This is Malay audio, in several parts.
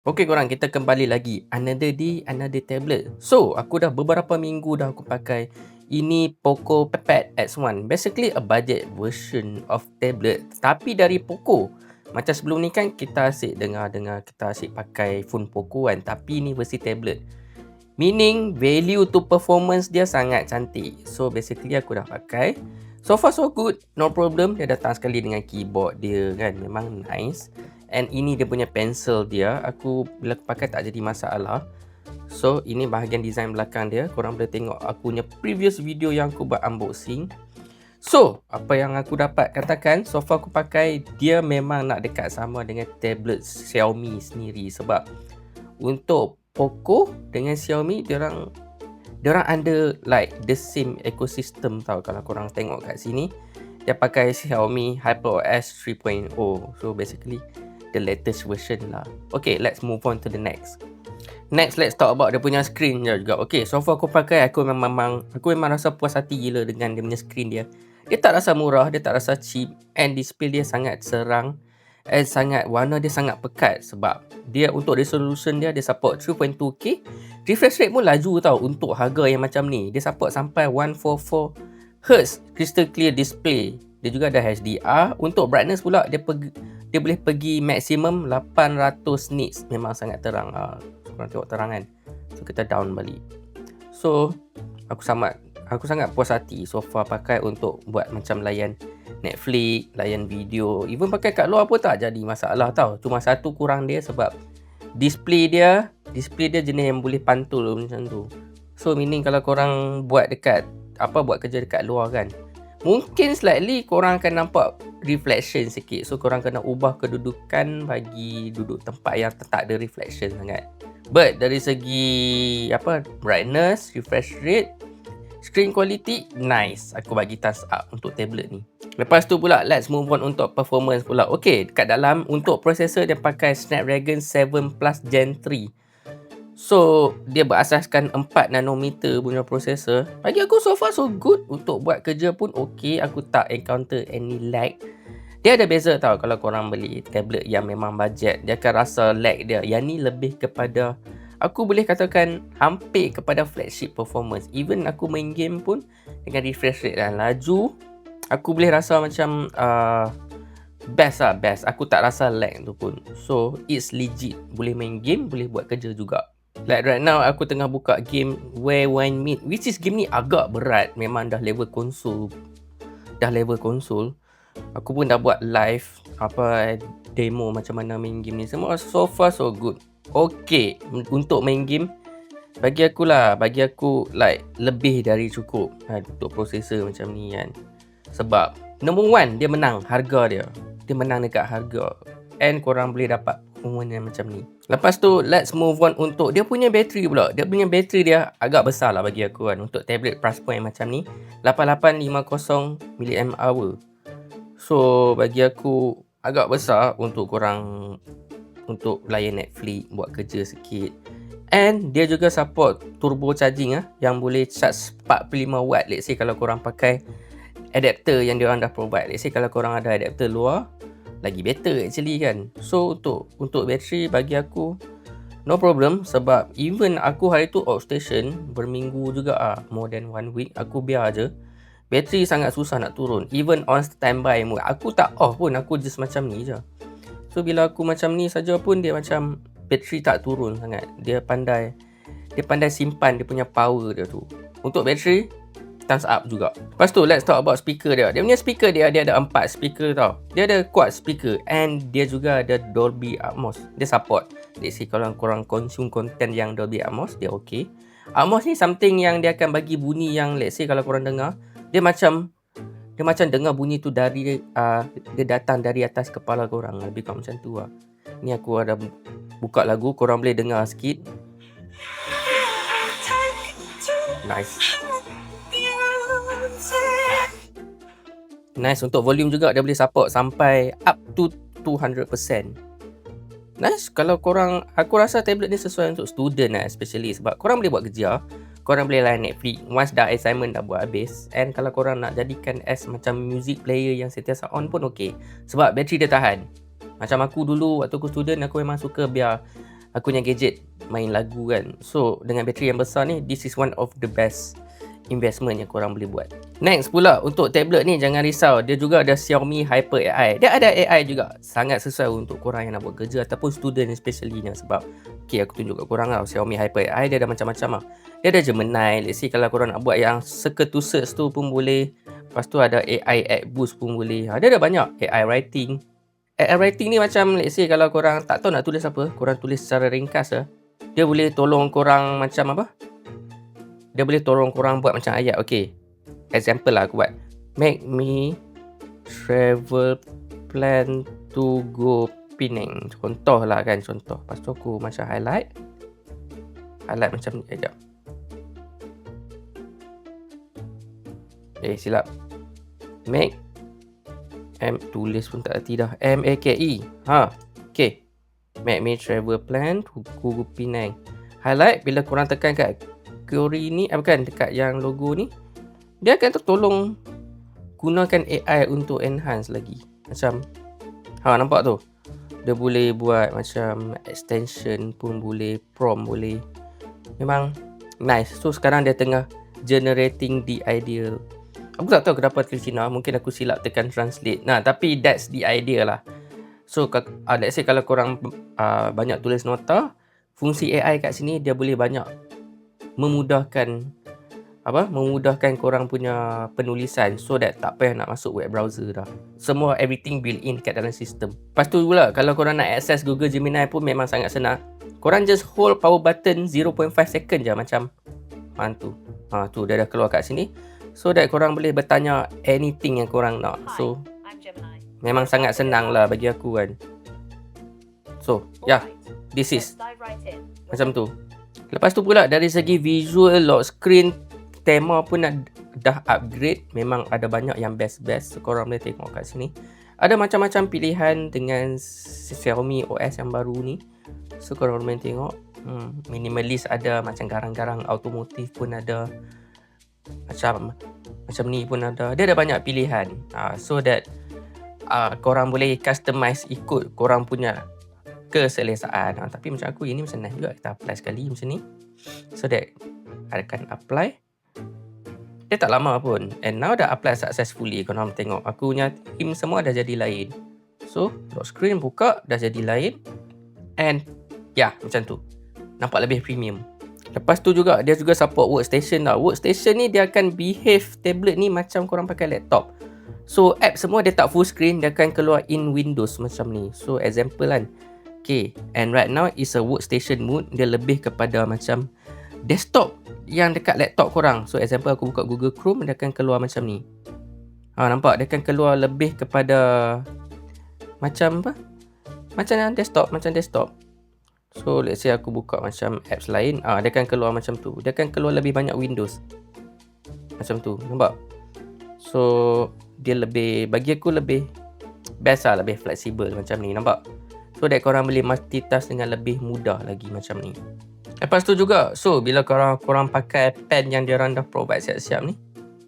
Okey korang, kita kembali lagi. Another day, another tablet. So, aku dah beberapa minggu dah aku pakai ini Poco Pad X1. Basically a budget version of tablet. Tapi dari Poco. Macam sebelum ni kan kita asyik dengar-dengar, kita asyik pakai phone Poco kan. Tapi ni versi tablet. Meaning value to performance dia sangat cantik. So basically aku dah pakai. So far so good, no problem. Dia datang sekali dengan keyboard dia kan, memang nice. And ini dia punya pencil dia. Aku bila aku pakai tak jadi masalah. So ini bahagian design belakang dia. Korang boleh tengok aku punya previous video yang aku buat unboxing. So apa yang aku dapat katakan, so far aku pakai, dia memang nak dekat sama dengan tablet Xiaomi sendiri. Sebab untuk Poco dengan Xiaomi, diorang under like the same ecosystem tau. Kalau korang tengok kat sini, dia pakai Xiaomi HyperOS 3.0. So basically the latest version lah. Okay, let's move on to the next. Next, let's talk about dia punya screen je juga. Okay, so far aku pakai, aku memang rasa puas hati gila dengan dia punya screen dia. Dia tak rasa murah, dia tak rasa cheap, and display dia sangat serang, and warna dia sangat pekat. Sebab dia untuk resolution dia support 3.2K. Refresh rate pun laju tau untuk harga yang macam ni. Dia support sampai 144Hz crystal clear display. Dia juga ada HDR. Untuk brightness pula, dia boleh pergi maksimum 800 nits. Memang sangat terang. Korang tengok terang kan. So kita down balik. So aku sangat puas hati so far pakai untuk buat macam layan Netflix, layan video. Even pakai kat luar pun tak jadi masalah tau. Cuma satu kurang dia sebab display dia jenis yang boleh pantul macam tu. So meaning kalau korang buat kerja dekat luar kan, mungkin slightly korang akan nampak reflection sikit. So korang kena ubah kedudukan bagi duduk tempat yang tak ada reflection sangat. But dari segi brightness, refresh rate, screen quality, nice. Aku bagi thumbs up untuk tablet ni. Lepas tu pula, let's move on untuk performance pula. Okay, dekat dalam untuk processor dia pakai Snapdragon 7 Plus Gen 3. So, dia berasaskan 4 nanometer punya processor. Bagi aku so far so good. Untuk buat kerja pun okay. Aku tak encounter any lag. Dia ada beza tau kalau korang beli tablet yang memang budget. Dia akan rasa lag dia. Yang ni lebih kepada, aku boleh katakan hampir kepada flagship performance. Even aku main game pun dengan refresh rate dan laju, aku boleh rasa macam best. Aku tak rasa lag tu pun. So it's legit. Boleh main game, boleh buat kerja juga. Like right now aku tengah buka game Where Wine Meet, which is game ni agak berat. Memang dah level konsol. Aku pun dah buat live demo macam mana main game ni. Semua so far so good. Okay, untuk main game bagi aku like lebih dari cukup untuk processor macam ni kan. Sebab number one, dia menang harga dia. Dia menang dekat harga. And korang boleh dapat performance yang macam ni. Lepas tu, let's move on untuk dia punya bateri pula. Dia punya bateri dia agak besar lah bagi aku kan. Untuk tablet price point macam ni, 8850 mAh. So bagi aku agak besar untuk korang untuk layan Netflix, buat kerja sikit. And dia juga support turbo charging yang boleh charge 45 watt. Let's say kalau korang pakai adapter yang diorang dah provide. Let's say kalau korang ada adapter luar, lagi better actually kan. So untuk bateri bagi aku no problem. Sebab even aku hari tu outstation berminggu juga more than 1 week. Aku biar je, bateri sangat susah nak turun. Even on standby mode, aku tak off pun, aku just macam ni je. So bila aku macam ni saja pun dia macam bateri tak turun sangat. Dia pandai simpan dia punya power dia tu. Untuk bateri, thumbs up juga. Lepas tu let's talk about speaker dia. Dia punya speaker dia ada 4 speaker tau. Dia ada quad speaker and dia juga ada Dolby Atmos. Dia support. Let's say kalau korang consume content yang Dolby Atmos, dia okay. Atmos ni something yang dia akan bagi bunyi yang let's say kalau korang dengar, dia macam dengar bunyi tu dari dia datang dari atas kepala korang. Lebih kurang macam tu lah. Ni aku ada buka lagu, korang boleh dengar sikit. Nice. Nice. Untuk volume juga dia boleh support sampai up to 200%. Nice. Kalau korang, aku rasa tablet ni sesuai untuk student lah especially. Sebab korang boleh buat kerja, korang boleh layan Netflix once dah assignment dah buat habis. And kalau korang nak jadikan as macam music player yang sentiasa on pun okay. Sebab bateri dia tahan. Macam aku dulu waktu aku student, aku memang suka biar aku punya gadget main lagu kan. So dengan bateri yang besar ni, this is one of the best investment yang korang boleh buat. Next pula, untuk tablet ni jangan risau, dia juga ada Xiaomi Hyper AI. Dia ada AI juga, sangat sesuai untuk korang yang nak buat kerja ataupun student especially ni. Sebab aku tunjuk kat korang lah, Xiaomi Hyper AI dia ada macam-macam lah. Dia ada Gemini, let's say kalau korang nak buat yang circle to search tu pun boleh. Lepas tu ada AI Act Boost pun boleh. Dia ada banyak, AI Writing. AI Writing ni macam let's say kalau korang tak tahu nak tulis apa, korang tulis secara ringkas lah. Dia boleh tolong korang macam apa? Dia boleh tolong korang buat macam ayat. Okay, example lah aku buat, make me travel plan to go Penang. Contoh lah kan, contoh. Lepas tu aku macam highlight macam ni. Sekejap. Silap. Make tulis pun tak erti dah. MAKE. Okay, make me travel plan to go Penang. Highlight. Bila korang tekan kat query ni, bukan, dekat yang logo ni, dia akan tolong gunakan AI untuk enhance lagi. Macam nampak tu, dia boleh buat macam extension pun boleh, prompt boleh. Memang nice. So sekarang dia tengah generating the ideal. Aku tak tahu kenapa tulis Cina, mungkin aku silap tekan translate. Tapi that's the idea lah. So let's say kalau korang banyak tulis nota, fungsi AI kat sini dia boleh banyak memudahkan korang punya penulisan, so that tak payah nak masuk web browser dah. Semua everything built in kat dalam sistem. Lepas tu pula, kalau korang nak access Google Gemini pun memang sangat senang. Korang just hold power button 0.5 second je macam tu dia dah keluar kat sini, so that korang boleh bertanya anything yang korang nak. So memang sangat senang lah bagi aku kan. So this is macam tu. Lepas tu pula dari segi visual, lock screen, tema pun dah upgrade. Memang ada banyak yang best-best. So, korang boleh tengok kat sini. Ada macam-macam pilihan dengan Xiaomi OS yang baru ni. So korang boleh tengok. Minimalist ada, macam garang-garang automotif pun ada. Macam ni pun ada. Dia ada banyak pilihan. So that korang boleh customize ikut korang punya keselesaan. Tapi macam aku, ini macam nice juga. Kita apply sekali macam ni, so that akan apply. Dia tak lama pun, and now dah apply successfully. Korang tengok aku punya theme semua dah jadi lain. So lock screen buka dah jadi lain, and macam tu, nampak lebih premium. Lepas tu juga dia juga support workstation lah. Workstation ni dia akan behave tablet ni macam korang pakai laptop. So app semua dia tak full screen, dia akan keluar in Windows macam ni. So example kan, okay, and right now is a workstation mode. Dia lebih kepada macam desktop yang dekat laptop korang. So example aku buka Google Chrome, dia akan keluar macam ni. Nampak? Dia akan keluar lebih kepada macam apa? Macam desktop. So let's say aku buka macam apps lain, dia akan keluar macam tu. Dia akan keluar lebih banyak Windows. Macam tu, nampak? So dia lebih, bagi aku lebih best lah, lebih fleksibel macam ni, nampak? So that korang boleh multitask dengan lebih mudah lagi macam ni. Lepas tu juga, so bila korang pakai pen yang diorang dah provide siap-siap ni,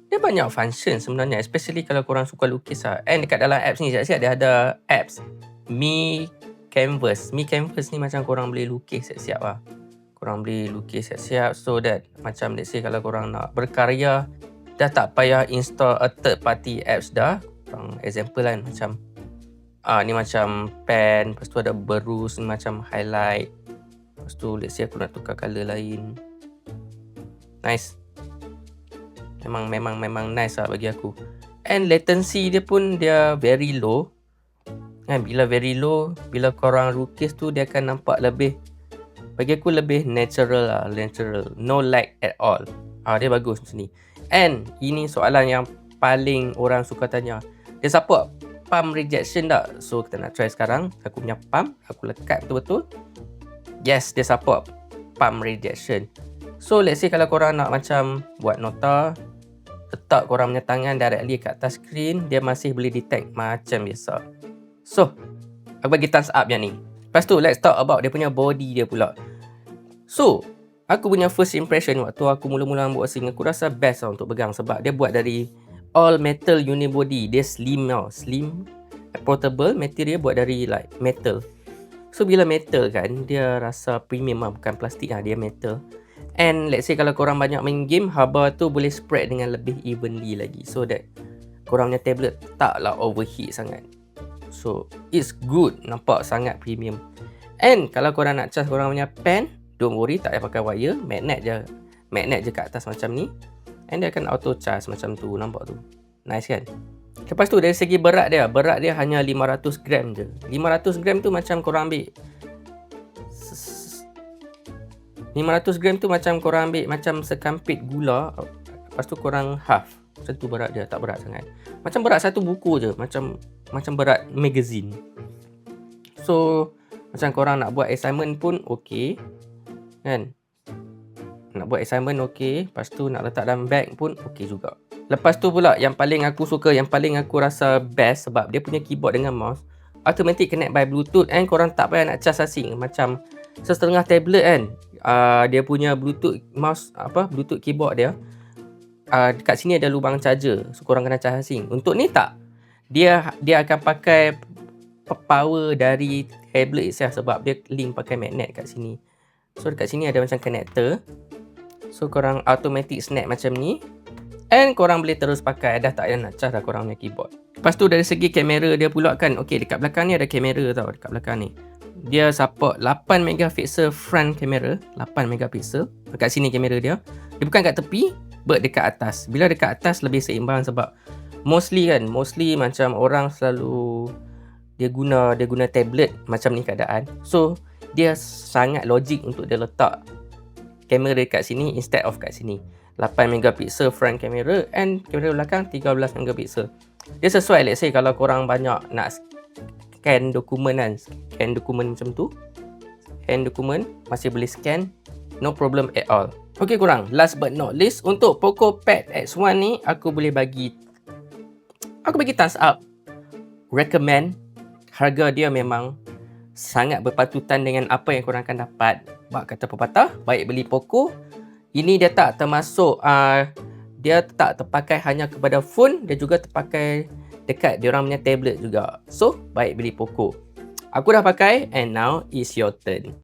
dia banyak function sebenarnya, especially kalau korang suka lukis lah. And dekat dalam apps ni siap-siap dia ada apps Mi Canvas. Mi Canvas ni macam korang boleh lukis siap-siap lah. Korang boleh lukis siap-siap, so that macam let's say kalau korang nak berkarya, dah tak payah install a third party apps dah. Example kan, macam ni macam pen, lepas tu ada berus ni macam highlight. Lepas tu let's say aku nak tukar colour lain. Nice. Memang nice lah bagi aku. And latency dia pun dia very low. Bila very low, bila korang lukis tu dia akan nampak lebih, bagi aku lebih natural lah, natural. No lag at all. Dia bagus macam ni. And ini soalan yang paling orang suka tanya. Dia support palm rejection tak? So kita nak try sekarang. Aku punya palm, aku lekat betul-betul. Yes, dia support palm rejection. So let's say kalau korang nak macam buat nota, letak korang punya tangan directly kat touch screen, dia masih boleh detect macam biasa. So aku bagi thumbs up yang ni. Lepas tu let's talk about dia punya body dia pula. So aku punya first impression waktu aku mula-mula unboxing, aku rasa best lah untuk pegang. Sebab dia buat dari all metal unibody. Dia slim tau, slim, portable, material buat dari like metal. So bila metal kan, dia rasa premium lah, bukan plastik lah, dia metal. And let's say kalau korang banyak main game, haba tu boleh spread dengan lebih evenly lagi, so that korang punya tablet taklah overheat sangat. So it's good, nampak sangat premium. And kalau korang nak charge korang punya pen, don't worry, tak payah pakai wire, magnet je kat atas macam ni. And dia akan auto charge macam tu, nampak tu. Nice kan? Lepas tu dari segi berat dia hanya 500 gram je. 500 gram tu macam korang ambil 500 gram tu macam korang ambil macam sekampit gula, lepas tu korang half. Macam tu berat dia, tak berat sangat. Macam berat satu buku je, macam berat magazine. So macam korang nak buat assignment pun okey kan? Nak buat assignment okey, lepas tu nak letak dalam bag pun okey juga. Lepas tu pula yang paling aku suka, yang paling aku rasa best, sebab dia punya keyboard dengan mouse automatic connect by bluetooth, and korang tak payah nak charge asing macam setengah tablet kan. Dia punya bluetooth mouse, bluetooth keyboard dia, dekat sini ada lubang charger, so korang kena charge asing. Untuk ni tak, dia akan pakai power dari tablet itself, sebab dia link pakai magnet kat sini. So dekat sini ada macam connector, so korang automatic snap macam ni, and korang boleh terus pakai, dah tak payah nak charge dah korang punya keyboard. Lepas tu dari segi kamera dia pula kan, okey, dekat belakang ni ada kamera tau, dekat belakang ni dia support 8 megapixel front kamera, 8 megapixel. Dekat sini kamera dia bukan kat tepi, but dekat atas. Bila dekat atas lebih seimbang, sebab mostly macam orang selalu dia guna tablet macam ni keadaan. So dia sangat logik untuk dia letak kamera dekat sini instead of kat sini. 8 megapixel front kamera, and kamera belakang 13 megapixel. Dia sesuai, let's say kalau korang banyak nak scan dokumen kan, scan dokumen macam tu, scan dokumen masih boleh scan, no problem at all. Okay korang, last but not least, untuk Poco Pad X1 ni aku bagi thumbs up, recommend. Harga dia memang sangat berpatutan dengan apa yang korang akan dapat. Bak kata pepatah, baik beli Poco. Ini dia tak termasuk, dia tak terpakai hanya kepada phone, dia juga terpakai dekat diorang punya tablet juga. So baik beli Poco. Aku dah pakai, and now is your turn.